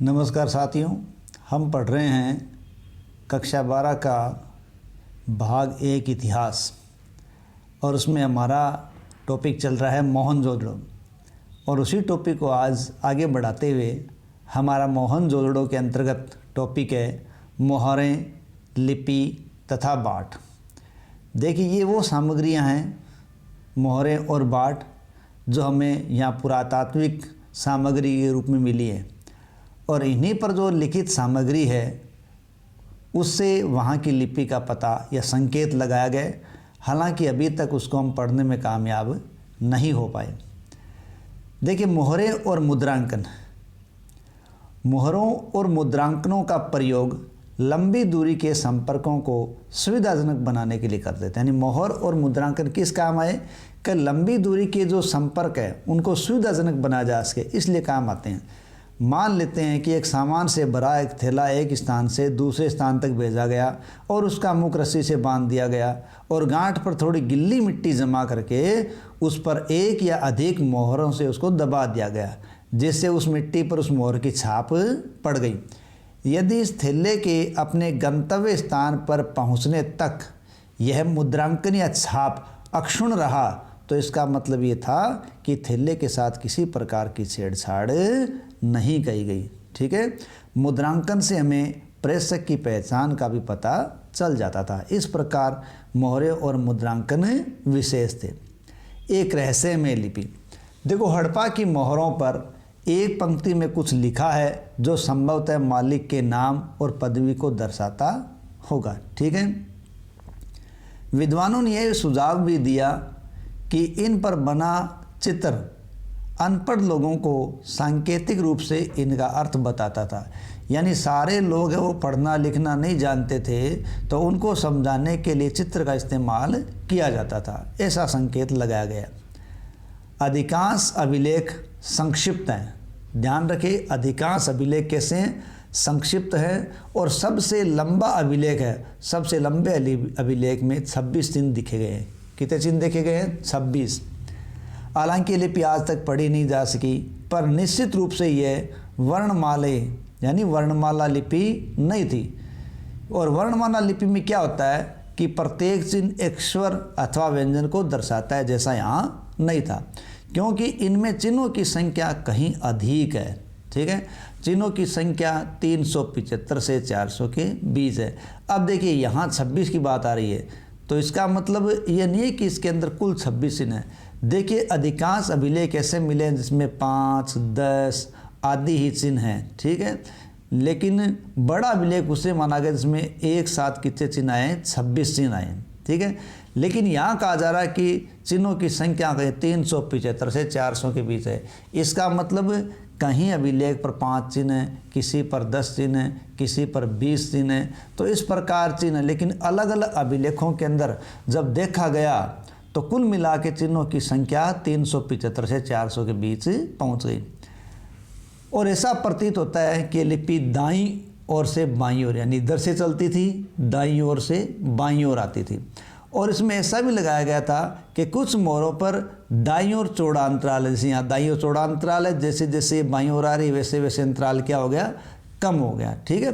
नमस्कार साथियों, हम पढ़ रहे हैं कक्षा 12 का भाग 1 इतिहास और उसमें हमारा टॉपिक चल रहा है मोहनजोदड़ो। और उसी टॉपिक को आज आगे बढ़ाते हुए हमारा मोहनजोदड़ो के अंतर्गत टॉपिक है मोहरें, लिपि तथा बाट। देखिए, ये वो सामग्रियां हैं मोहरें और बाट जो हमें यहाँ पुरातात्विक सामग्री के रूप में मिली है, और इन्हीं पर जो लिखित सामग्री है उससे वहाँ की लिपि का पता या संकेत लगाया गया। हालांकि अभी तक उसको हम पढ़ने में कामयाब नहीं हो पाए। देखिए, मोहरें और मुद्रांकन। मोहरों और मुद्रांकनों का प्रयोग लंबी दूरी के संपर्कों को सुविधाजनक बनाने के लिए कर देते हैं। यानी मोहर और मुद्रांकन किस काम आए कि लंबी दूरी के जो संपर्क है उनको सुविधाजनक बनाया जा सके, इसलिए काम आते हैं। मान लेते हैं कि एक सामान से भरा एक थैला एक स्थान से दूसरे स्थान तक भेजा गया और उसका मुख रस्सी से बांध दिया गया और गांठ पर थोड़ी गिल्ली मिट्टी जमा करके उस पर एक या अधिक मोहरों से उसको दबा दिया गया, जिससे उस मिट्टी पर उस मोहर की छाप पड़ गई। यदि इस थैले के अपने गंतव्य स्थान पर पहुंचने तक यह मुद्रांकन या छाप अक्षुण्ण रहा तो इसका मतलब ये था कि थैले के साथ किसी प्रकार की छेड़छाड़ नहीं की गई। ठीक है, मुद्रांकन से हमें प्रेषक की पहचान का भी पता चल जाता था। इस प्रकार मोहरे और मुद्रांकन विशेष थे। एक रहस्यमय लिपि। देखो, हड़प्पा की मोहरों पर एक पंक्ति में कुछ लिखा है जो संभवतः मालिक के नाम और पदवी को दर्शाता होगा। ठीक है, विद्वानों ने यह सुझाव भी दिया कि इन पर बना चित्र अनपढ़ लोगों को सांकेतिक रूप से इनका अर्थ बताता था। यानी सारे लोग वो पढ़ना लिखना नहीं जानते थे, तो उनको समझाने के लिए चित्र का इस्तेमाल किया जाता था, ऐसा संकेत लगाया गया। अधिकांश अभिलेख संक्षिप्त हैं। ध्यान रखें, अधिकांश अभिलेख कैसे हैं? संक्षिप्त है। और सबसे लंबा अभिलेख है, सबसे लंबे अभिलेख में 26 चिन्ह दिखे गए हैं। कितने चिन्ह देखे गए हैं? 26। हालांकि लिपि आज तक पढ़ी नहीं जा सकी, पर निश्चित रूप से यह वर्णमाले यानी वर्णमाला लिपि नहीं थी। और वर्णमाला लिपि में क्या होता है कि प्रत्येक चिन्ह एक स्वर अथवा व्यंजन को दर्शाता है, जैसा यहाँ नहीं था, क्योंकि इनमें चिन्हों की संख्या कहीं अधिक है। ठीक है, चिन्हों की संख्या 375 से 400 के बीच है। अब देखिए, यहाँ 26 की बात आ रही है, तो इसका मतलब ये नहीं है कि इसके अंदर कुल 26 चिन्ह हैं। देखिए, अधिकांश अभिलेख ऐसे मिले हैं जिसमें 5, 10 आदि ही चिन्ह हैं। ठीक है, लेकिन बड़ा अभिलेख उसे माना गया जिसमें एक साथ कितने चिन्ह आए? 26 चिन्ह आए। ठीक है, लेकिन यहाँ कहा जा रहा है कि चिन्हों की संख्या 375 से 400 के बीच है। इसका मतलब कहीं अभिलेख पर 5 चिन्ह है, किसी पर 10 चिन्ह है, किसी पर 20 चिन्ह है, तो इस प्रकार चिन्ह है। लेकिन अलग अलग अभिलेखों के अंदर जब देखा गया तो कुल मिला के चिन्हों की संख्या 375 से 400 के बीच पहुंच गई। और ऐसा प्रतीत होता है कि लिपि दाईं ओर से बाईं ओर, यानी इधर से चलती थी, दाईं ओर से बाईं ओर आती थी। और इसमें ऐसा भी लगाया गया था कि कुछ मोहरों पर दाईं ओर चौड़ा अंतराल है। जैसे यहाँ दाईं ओर चौड़ा अंतराल है, जैसे जैसे बाईं ओर आ रही वैसे वैसे अंतराल क्या हो गया? कम हो गया। ठीक है,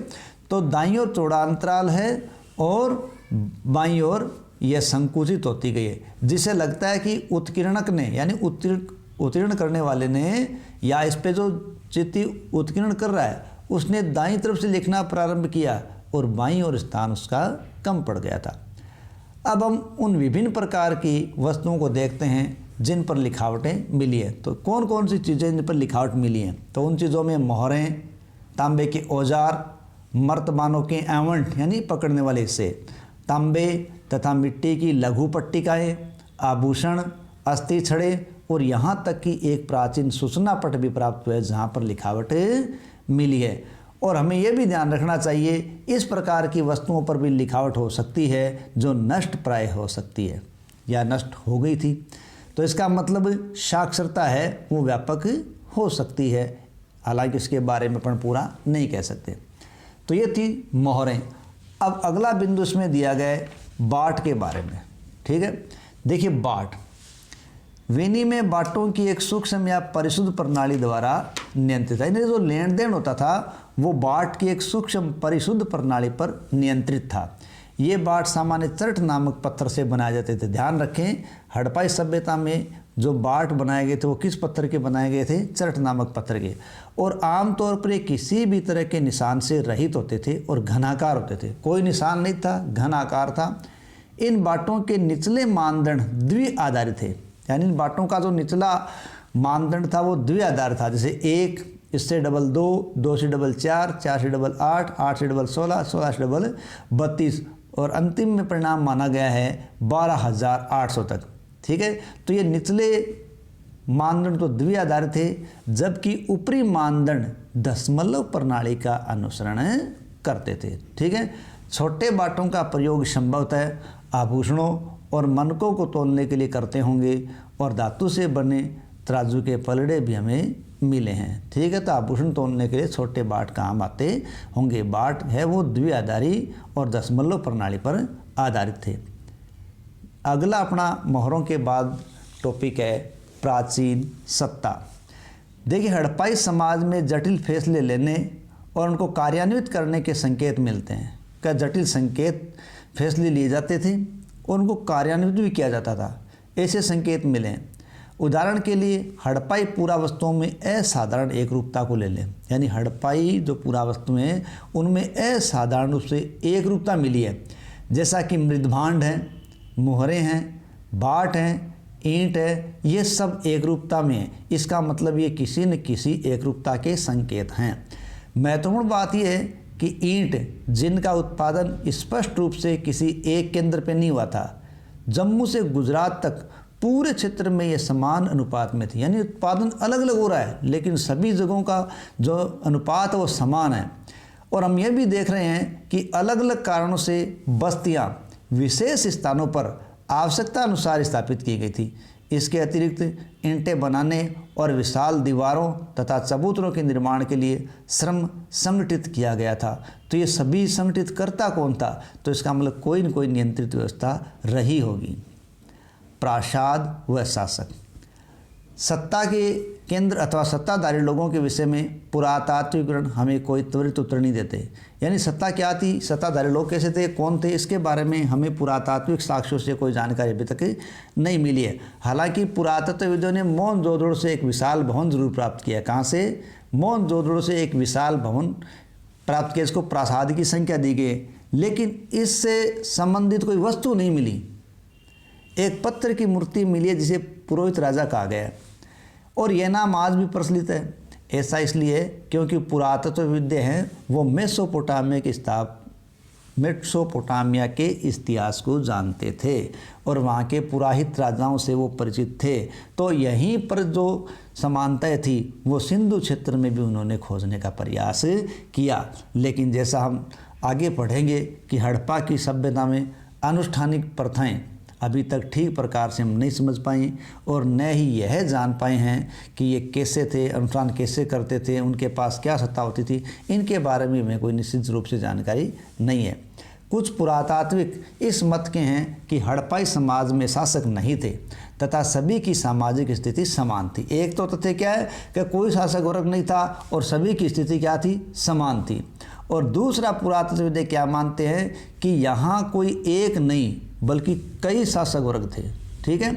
तो दाईं ओर चौड़ा अंतराल है और बाईं ओर यह संकुचित होती गई है, जिसे लगता है कि उत्कीर्णक ने यानी उत्कीर्ण करने वाले ने या इस पे जो चित्ती उत्कीर्ण कर रहा है उसने दाईं तरफ से लिखना प्रारंभ किया और बाईं ओर स्थान उसका कम पड़ गया था। अब हम उन विभिन्न प्रकार की वस्तुओं को देखते हैं जिन पर लिखावटें मिली है। तो कौन कौन सी चीज़ें जिन पर लिखावट मिली हैं? तो उन चीज़ों में मोहरें, तांबे के औजार, मर्तबानों के एवंट यानी पकड़ने वाले हिस्से, तांबे तथा मिट्टी की लघु पट्टिकाएँ, आभूषण, अस्थि छड़े और यहाँ तक कि एक प्राचीन सूचना पट भी प्राप्त हुआ है जहाँ पर लिखावट मिली है। और हमें यह भी ध्यान रखना चाहिए, इस प्रकार की वस्तुओं पर भी लिखावट हो सकती है जो नष्ट प्राय हो सकती है या नष्ट हो गई थी। तो इसका मतलब साक्षरता है वो व्यापक हो सकती है, हालांकि इसके बारे में अपन पूरा नहीं कह सकते। तो ये थी मोहरें। अब अगला बिंदु इसमें दिया गया है बाट के बारे में। ठीक है, देखिए बाट। विनिमय बाटों की एक सूक्ष्म या परिशुद्ध प्रणाली द्वारा नियंत्रित है। जो लेन देन होता था वो बाट की एक सूक्ष्म परिशुद्ध प्रणाली पर नियंत्रित था। ये बाट सामान्य चरट नामक पत्थर से बनाए जाते थे। ध्यान रखें, हड़प्पाई सभ्यता में जो बाट बनाए गए थे वो किस पत्थर के बनाए गए थे? चरट नामक पत्थर के। और आमतौर पर ये किसी भी तरह के निशान से रहित होते थे और घनाकार होते थे। कोई निशान नहीं था, घनाकार था। इन बाटों के निचले मानदंड द्विआधारित थे, यानी इन बाटों का जो निचला मानदंड था वो द्विआधार था। जैसे 1 इससे डबल 2, 2 से डबल 4, 4 से डबल 8, 8 से डबल 16, 16 से डबल 32 और अंतिम में परिणाम माना गया है 12,800 तक। ठीक है, तो ये निचले मानदंड तो द्विआधार थे, जबकि ऊपरी मानदंड दशमलव प्रणाली का अनुसरण करते थे। ठीक है, छोटे बाटों का प्रयोग संभवतः आभूषणों और मनकों को तोलने के लिए करते होंगे और धातु से बने तराजू के पलड़े भी हमें मिले हैं। ठीक है, तो आभूषण तोलने के लिए छोटे बाट काम आते होंगे। बाट है वो द्विआधारी और दशमलव प्रणाली पर आधारित थे। अगला अपना मोहरों के बाद टॉपिक है प्राचीन सत्ता। देखिए, हड़प्पाई समाज में जटिल फैसले लेने और उनको कार्यान्वित करने के संकेत मिलते हैं। क्या जटिल संकेत फैसले लिए जाते थे और उनको कार्यान्वित भी किया जाता था, ऐसे संकेत मिले। उदाहरण के लिए हड़प्पाई पुरावस्तुओं में असाधारण एक रूपता को ले लें, यानी हड़प्पाई जो पुरावस्तुएं हैं उनमें असाधारण रूप से एक रूपता मिली है। जैसा कि मृदभांड हैं, मोहरें हैं, बाट हैं, ईंट है, ये सब एक रूपता में है। इसका मतलब ये किसी न किसी एक रूपता के संकेत हैं। महत्वपूर्ण बात यह है कि ईंट जिनका उत्पादन स्पष्ट रूप से किसी एक केंद्र पर नहीं हुआ था, जम्मू से गुजरात तक पूरे क्षेत्र में ये समान अनुपात में थी, यानी उत्पादन अलग अलग हो रहा है लेकिन सभी जगहों का जो अनुपात है वो समान है। और हम ये भी देख रहे हैं कि अलग अलग कारणों से बस्तियां विशेष स्थानों पर आवश्यकता अनुसार स्थापित की गई थी। इसके अतिरिक्त ईंटें बनाने और विशाल दीवारों तथा चबूतरों के निर्माण के लिए श्रम संगठित किया गया था। तो ये सभी संगठित करता कौन था? तो इसका मतलब कोई न कोई नियंत्रित व्यवस्था रही होगी। प्रासाद व शासक। सत्ता के केंद्र अथवा सत्ताधारी लोगों के विषय में पुरातात्विकरण हमें कोई त्वरित उत्तर नहीं देते। यानी सत्ता क्या थी, सत्ताधारी लोग कैसे थे, कौन थे, इसके बारे में हमें पुरातात्विक साक्ष्यों से कोई जानकारी अभी तक नहीं मिली है। हालांकि पुरातत्वविदों ने मोहनजोदड़ो से एक विशाल भवन जरूर प्राप्त किया। कहाँ से? मोहनजोदड़ो से एक विशाल भवन प्राप्त किया, इसको प्रासाद की संख्या दी गई, लेकिन इससे संबंधित कोई वस्तु नहीं मिली। एक पत्थर की मूर्ति मिली है जिसे पुरोहित राजा कहा गया है और यह नाम आज भी प्रचलित है। ऐसा इसलिए क्योंकि पुरातत्वविद्या हैं वो मेसोपोटामिया के इतिहास को जानते थे और वहाँ के पुराहित राजाओं से वो परिचित थे। तो यहीं पर जो समानताएं थी वो सिंधु क्षेत्र में भी उन्होंने खोजने का प्रयास किया। लेकिन जैसा हम आगे पढ़ेंगे कि हड़प्पा की सभ्यता में अनुष्ठानिक प्रथाएं अभी तक ठीक प्रकार से हम नहीं समझ पाए और न ही यह जान पाए हैं कि ये कैसे थे, अनुष्ठान कैसे करते थे, उनके पास क्या सत्ता होती थी, इनके बारे में हमें कोई निश्चित रूप से जानकारी नहीं है। कुछ पुरातात्विक इस मत के हैं कि हड़प्पाई समाज में शासक नहीं थे तथा सभी की सामाजिक स्थिति समान थी। एक तो तथ्य क्या है कि कोई शासक वर्ग नहीं था और सभी की स्थिति क्या थी, समान थी। और दूसरा पुरातत्वविद क्या मानते हैं कि यहाँ कोई एक नहीं बल्कि कई शासक वर्ग थे। ठीक है,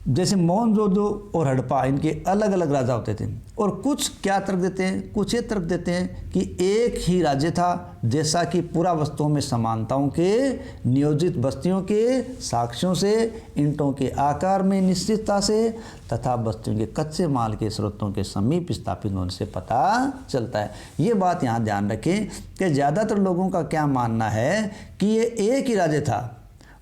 जैसे मोहनजोदड़ो और हड़प्पा इनके अलग अलग राजा होते थे। और कुछ क्या तर्क देते हैं, कुछ ये तर्क देते हैं कि एक ही राज्य था, जैसा कि पुरावस्तुओं में समानताओं के, नियोजित बस्तियों के साक्ष्यों से, ईंटों के आकार में निश्चितता से तथा बस्तियों के कच्चे माल के स्रोतों के समीप स्थापित होने से पता चलता है। ये बात यहाँ ध्यान रखें कि ज़्यादातर लोगों का क्या मानना है कि ये एक ही राज्य था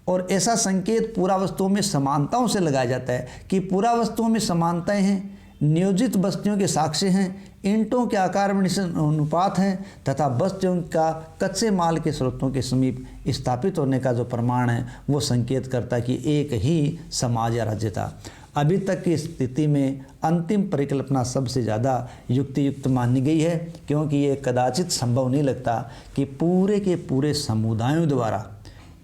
और ऐसा संकेत पुरावस्तुओं में समानताओं से लगाया जाता है कि पुरावस्तुओं में समानताएं हैं, नियोजित बस्तियों के साक्ष्य हैं, ईंटों के आकार में अनुपात हैं तथा बस्तियों का कच्चे माल के स्रोतों के समीप स्थापित होने का जो प्रमाण है वो संकेत करता है कि एक ही समाज या राज्य था। अभी तक की स्थिति में अंतिम परिकल्पना सबसे ज़्यादा युक्तियुक्त मानी गई है, क्योंकि ये कदाचित संभव नहीं लगता कि पूरे के पूरे समुदायों द्वारा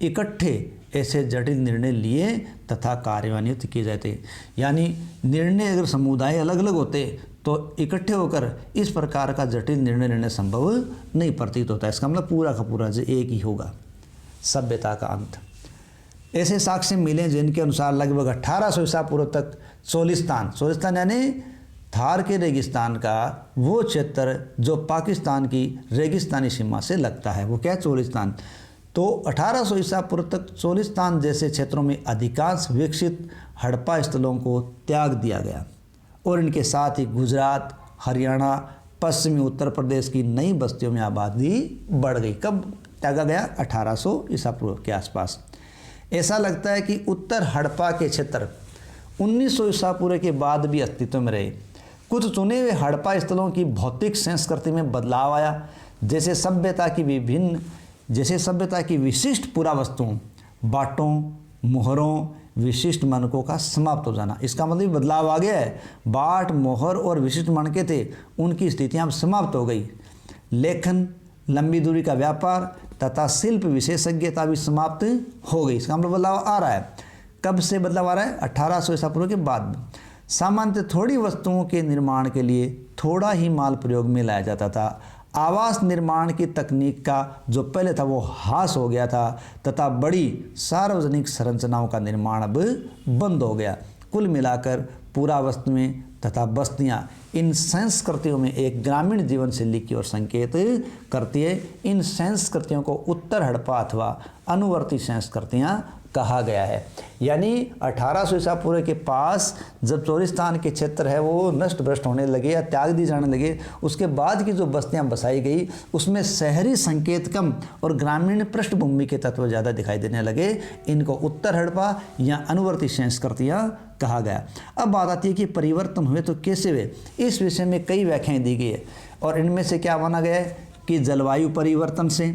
इकट्ठे ऐसे जटिल निर्णय लिए तथा कार्यान्वित किए जाते। यानी निर्णय अगर समुदाय अलग अलग होते तो इकट्ठे होकर इस प्रकार का जटिल निर्णय लेना संभव नहीं प्रतीत होता। इसका मतलब पूरा का पूरा जो एक ही होगा। सभ्यता का अंत। ऐसे साक्ष्य मिले जिनके अनुसार लगभग 1800 ईसा पूर्व तक चोलिस्तान यानी थार के रेगिस्तान का वो क्षेत्र जो पाकिस्तान की रेगिस्तानी सीमा से लगता है, वो क्या है, चोलिस्तान। तो 1800 ईसा पूर्व तक चोलिस्तान जैसे क्षेत्रों में अधिकांश विकसित हड़प्पा स्थलों को त्याग दिया गया और इनके साथ ही गुजरात, हरियाणा, पश्चिमी उत्तर प्रदेश की नई बस्तियों में आबादी बढ़ गई। कब त्यागा गया? 1800 ईसा पूर्व के आसपास। ऐसा लगता है कि उत्तर हड़प्पा के क्षेत्र 1900 ईसा पूर्व के बाद भी अस्तित्व में रहे। कुछ चुने हुए हड़प्पा स्थलों की भौतिक संस्कृति में बदलाव आया, जैसे सभ्यता की विशिष्ट पुरावस्तुओं, बाटों, मोहरों, विशिष्ट मानकों का समाप्त हो जाना। इसका मतलब बदलाव आ गया है। बाट, मोहर और विशिष्ट मानकें थे, उनकी स्थितियां समाप्त हो गई। लेखन, लंबी दूरी का व्यापार तथा शिल्प विशेषज्ञता भी समाप्त हो गई। इसका मतलब बदलाव आ रहा है। कब से बदलाव आ रहा है? 1800 ईसा पूर्व के बाद। सामान्यतः थोड़ी वस्तुओं के निर्माण के लिए थोड़ा ही माल प्रयोग में लाया जाता था। आवास निर्माण की तकनीक का जो पहले था वो ह्रास हो गया था तथा बड़ी सार्वजनिक संरचनाओं का निर्माण अब बंद हो गया। कुल मिलाकर पुरावस्तुएं तथा बस्तियां इन संस्कृतियों में एक ग्रामीण जीवन शैली की ओर संकेत करती है। इन संस्कृतियों को उत्तर हड़प्पा अथवा अनुवर्ती संस्कृतियां कहा गया है। यानी 1800 ईसा पूर्व के पास जब चोलिस्तान के क्षेत्र है वो नष्ट भ्रष्ट होने लगे या त्याग दिए जाने लगे, उसके बाद की जो बस्तियां बसाई गई उसमें शहरी संकेत कम और ग्रामीण पृष्ठभूमि के तत्व ज़्यादा दिखाई देने लगे। इनको उत्तर हड़प्पा या अनुवर्ती संस्कृतियां कहा गया। अब बात आती है कि परिवर्तन हुए तो कैसे हुए। इस विषय में कई व्याख्याएं दी गई है और इनमें से क्या माना गया है कि जलवायु परिवर्तन से,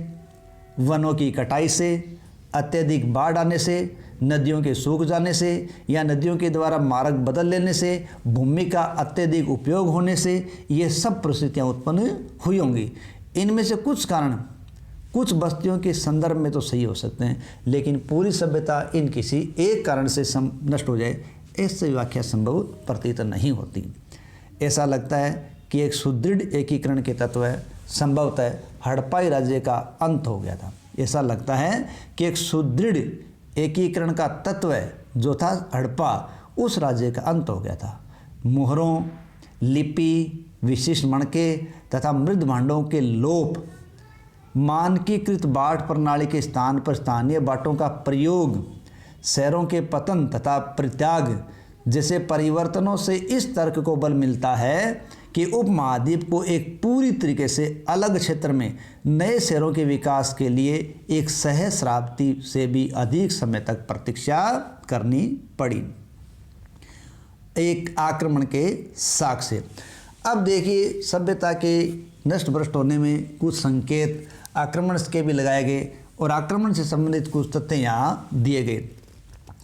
वनों की कटाई से, अत्यधिक बाढ़ आने से, नदियों के सूख जाने से या नदियों के द्वारा मार्ग बदल लेने से, भूमि का अत्यधिक उपयोग होने से, ये सब परिस्थितियाँ उत्पन्न हुई होंगी। इनमें से कुछ कारण कुछ बस्तियों के संदर्भ में तो सही हो सकते हैं, लेकिन पूरी सभ्यता इन किसी एक कारण से नष्ट हो जाए ऐसी व्याख्या संभव प्रतीत नहीं होती। ऐसा लगता है कि एक सुदृढ़ एकीकरण के तत्व है, संभवतः हड़प्पाई राज्य का अंत हो गया था। ऐसा लगता है कि एक सुदृढ़ एकीकरण का तत्व जो था हड़प्पा, उस राज्य का अंत हो गया था। मोहरों, लिपि, विशिष्ट मणके तथा मृद भांडों के लोप, मानकीकृत बाट प्रणाली के स्थान पर स्थानीय बाटों का प्रयोग, शहरों के पतन तथा परित्याग जैसे परिवर्तनों से इस तर्क को बल मिलता है कि उपमहाद्वीप को एक पूरी तरीके से अलग क्षेत्र में नए शहरों के विकास के लिए एक सहस्राब्दी से भी अधिक समय तक प्रतीक्षा करनी पड़ी। एक आक्रमण के साक्ष्य। अब देखिए, सभ्यता के नष्ट भ्रष्ट होने में कुछ संकेत आक्रमण के भी लगाए गए और आक्रमण से संबंधित कुछ तथ्य यहाँ दिए गए।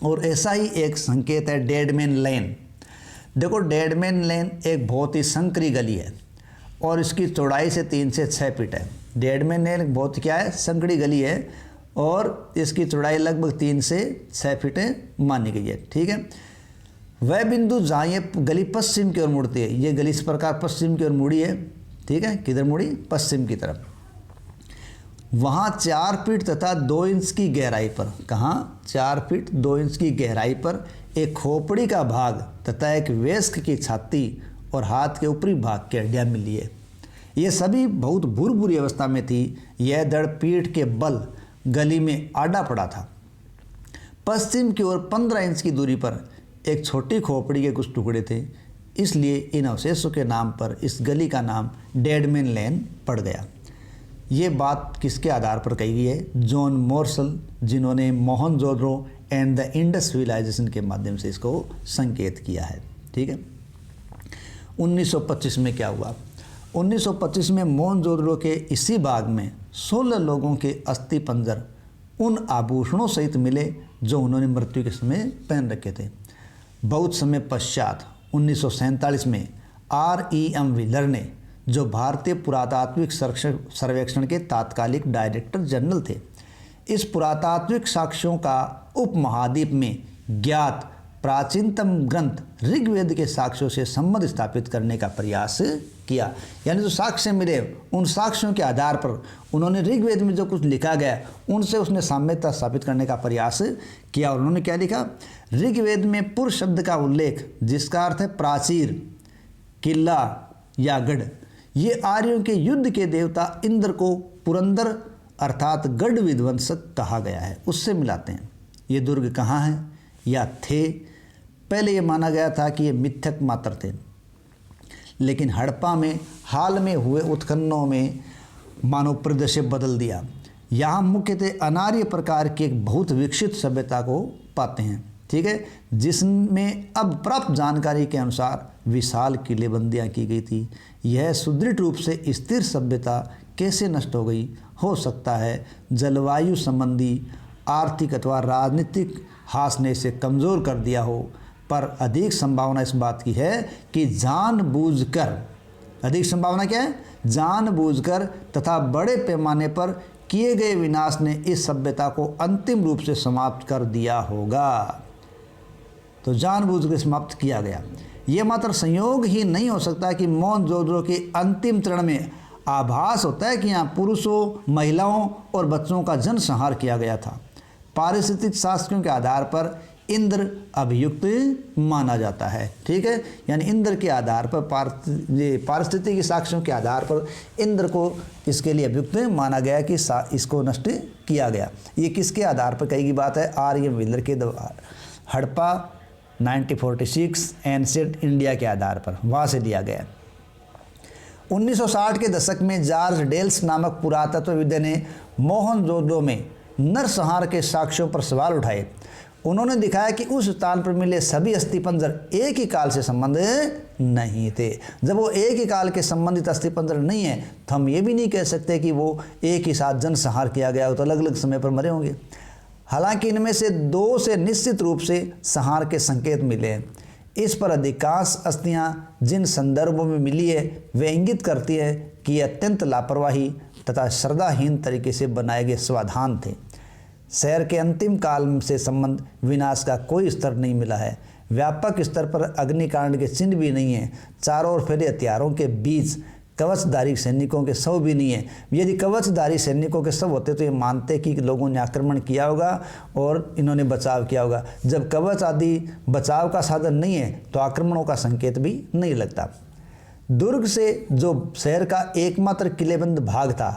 और ऐसा ही एक संकेत है डेडमैन लेन। देखो, डेडमैन लेन एक बहुत ही संकरी गली है और इसकी चौड़ाई से 3 से 6 फीट है। डेडमैन लेन बहुत क्या है, संकरी गली है और इसकी चौड़ाई लगभग 3 से 6 फीट मानी गई है। ठीक है, वह बिंदु जहाँ ये गली पश्चिम की ओर मुड़ती है, ये गली इस प्रकार पश्चिम की ओर मुड़ी है। ठीक है, किधर मुड़ी? पश्चिम की तरफ। वहाँ 4 फीट तथा 2 इंच की गहराई पर, कहाँ? 4 फीट 2 इंच की गहराई पर एक खोपड़ी का भाग तथा एक वयस्क की छाती और हाथ के ऊपरी भाग की हड्डियाँ मिली है। ये सभी बहुत बुरी अवस्था में थी। यह दड़ पीठ के बल गली में आड़ा पड़ा था। पश्चिम की ओर 15 इंच की दूरी पर एक छोटी खोपड़ी के कुछ टुकड़े थे, इसलिए इन अवशेषों के नाम पर इस गली का नाम डेडमैन लेन पड़ गया। ये बात किसके आधार पर कही गई है? जॉन मोर्सल, जिन्होंने Mohenjodaro and the Indus civilisation के माध्यम से इसको संकेत किया है। ठीक है, 1925 में क्या हुआ? 1925 में मोहनजोदड़ो के इसी भाग में 16 लोगों के अस्थि पंजर उन आभूषणों सहित मिले जो उन्होंने मृत्यु के समय पहन रखे थे। बहुत समय पश्चात 1947 में R.E.M. व्हीलर ने, जो भारतीय पुरातात्विक सर्वेक्षण के तात्कालिक डायरेक्टर जनरल थे, इस पुरातात्विक साक्ष्यों का उपमहाद्वीप में ज्ञात प्राचीनतम ग्रंथ ऋग्वेद के साक्ष्यों से संबंध स्थापित करने का प्रयास किया। यानी जो साक्ष्य मिले उन साक्ष्यों के आधार पर उन्होंने ऋग्वेद में जो कुछ लिखा गया उनसे उसने साम्यता स्थापित करने का प्रयास किया। और उन्होंने क्या लिखा? ऋग्वेद में पुर शब्द का उल्लेख, जिसका अर्थ है प्राचीर, किला या गढ़, ये आर्यों के युद्ध के देवता इंद्र को पुरंदर अर्थात गढ़ विध्वंसक कहा गया है, उससे मिलाते हैं। ये दुर्ग कहाँ हैं या थे? पहले ये माना गया था कि ये मिथ्यक मात्र थे, लेकिन हड़प्पा में हाल में हुए उत्खननों में मानव परिदृश्य बदल दिया। यहाँ मुख्यतः अनार्य प्रकार की एक बहुत विकसित सभ्यता को पाते हैं, ठीक है, जिसमें अब प्राप्त जानकारी के अनुसार विशाल किलेबंदियाँ की गई थी। यह सुदृढ़ रूप से स्थिर सभ्यता कैसे नष्ट हो गई? हो सकता है जलवायु संबंधी, आर्थिक अथवा राजनीतिक हास ने इसे कमज़ोर कर दिया हो, पर अधिक संभावना इस बात की है कि जानबूझकर, अधिक संभावना क्या है? जानबूझकर तथा बड़े पैमाने पर किए गए विनाश ने इस सभ्यता को अंतिम रूप से समाप्त कर दिया होगा। तो जानबूझकर समाप्त किया गया। ये मात्र संयोग ही नहीं हो सकता कि मोहनजोदड़ो के अंतिम चरण में आभास होता है कि यहाँ पुरुषों, महिलाओं और बच्चों का जनसंहार किया गया था। पारिस्थितिक शास्त्रों के आधार पर इंद्र अभियुक्त माना जाता है, ठीक है, यानी इंद्र के आधार पर पारिस्थितिक साक्ष्यों के आधार पर इंद्र को इसके लिए अभियुक्त माना गया कि इसको नष्ट किया गया। ये किसके आधार पर कही गई बात है? आर्य विलर के द्वारा, हड़प्पा 1946 एंशिएंट इंडिया के आधार पर वहाँ से लिया गया। 1960 के दशक में जॉर्ज डेल्स नामक पुरातत्वविद ने मोहनजोदड़ो में नरसंहार के साक्ष्यों पर सवाल उठाए। उन्होंने दिखाया कि उस स्थान पर मिले सभी अस्थिपंजर एक ही काल से संबंध नहीं थे। जब वो एक ही काल के संबंधित अस्थिपंजर नहीं है तो हम ये भी नहीं कह सकते कि वो एक ही साथ जनसंहार किया गया हो, तो अलग अलग समय पर मरे होंगे। हालांकि इनमें से 2 से निश्चित रूप से संहार के संकेत मिले हैं। इस पर अधिकांश अस्थियां जिन संदर्भों में मिली है वे इंगित करती है कि ये अत्यंत लापरवाही तथा श्रद्धाहीन तरीके से बनाए गए स्वाधान थे। शहर के अंतिम काल से संबंध विनाश का कोई स्तर नहीं मिला है। व्यापक स्तर पर अग्निकांड के चिन्ह भी नहीं है। चारों ओर फैले हथियारों के बीच कवचधारी सैनिकों के शव भी नहीं है। यदि कवचधारी सैनिकों के शव होते तो ये मानते कि लोगों ने आक्रमण किया होगा और इन्होंने बचाव किया होगा। जब कवच आदि बचाव का साधन नहीं है तो आक्रमणों का संकेत भी नहीं लगता। दुर्ग से जो शहर का एकमात्र किलेबंद भाग था,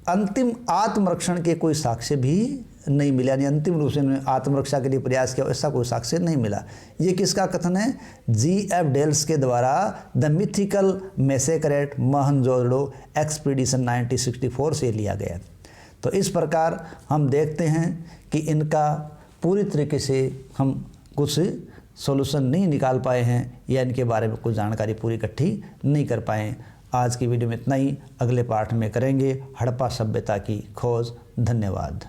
अंतिम आत्मरक्षण के कोई साक्ष्य भी नहीं मिला, यानी अंतिम रूप से उन्होंने आत्मरक्षा के लिए प्रयास किया, ऐसा कोई साक्ष्य नहीं मिला। ये किसका कथन है? G.F. डेल्स के द्वारा the mythical massacre at Mohenjodaro expedition 1964 से लिया गया। तो इस प्रकार हम देखते हैं कि इनका पूरी तरीके से हम कुछ सॉल्यूशन नहीं निकाल पाए हैं या इनके बारे में कुछ जानकारी पूरी इकट्ठी नहीं कर पाए। आज की वीडियो में इतना ही, अगले पार्ट में करेंगे हड़प्पा सभ्यता की खोज। धन्यवाद।